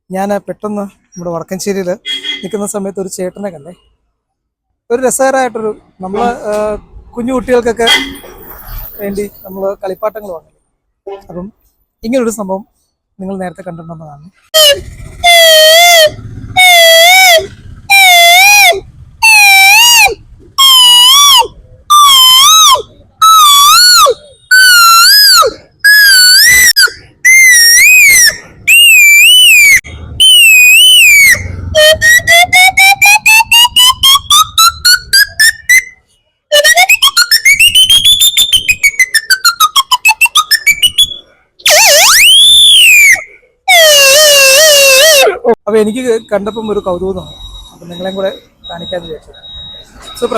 ഞാൻ പെട്ടെന്ന് നമ്മുടെ വടക്കഞ്ചേരിയിൽ നിൽക്കുന്ന സമയത്ത് ഒരു ചേട്ടനെ കണ്ടേ. ഒരു രസകരമായിട്ടൊരു നമ്മൾ കുഞ്ഞു കുട്ടികൾക്കൊക്കെ വേണ്ടി നമ്മൾ കളിപ്പാട്ടങ്ങൾ വാങ്ങി. അപ്പം ഇങ്ങനൊരു സംഭവം നിങ്ങൾ നേരത്തെ കണ്ടിട്ടുണ്ടെന്നതാണ്. അപ്പോൾ എനിക്ക് കണ്ടപ്പം ഒരു കൗതുകമാണ്. അപ്പം നിങ്ങളെയും കൂടെ കാണിക്കാമെന്ന് വിചാരിച്ചത്. സൂപ്പർ.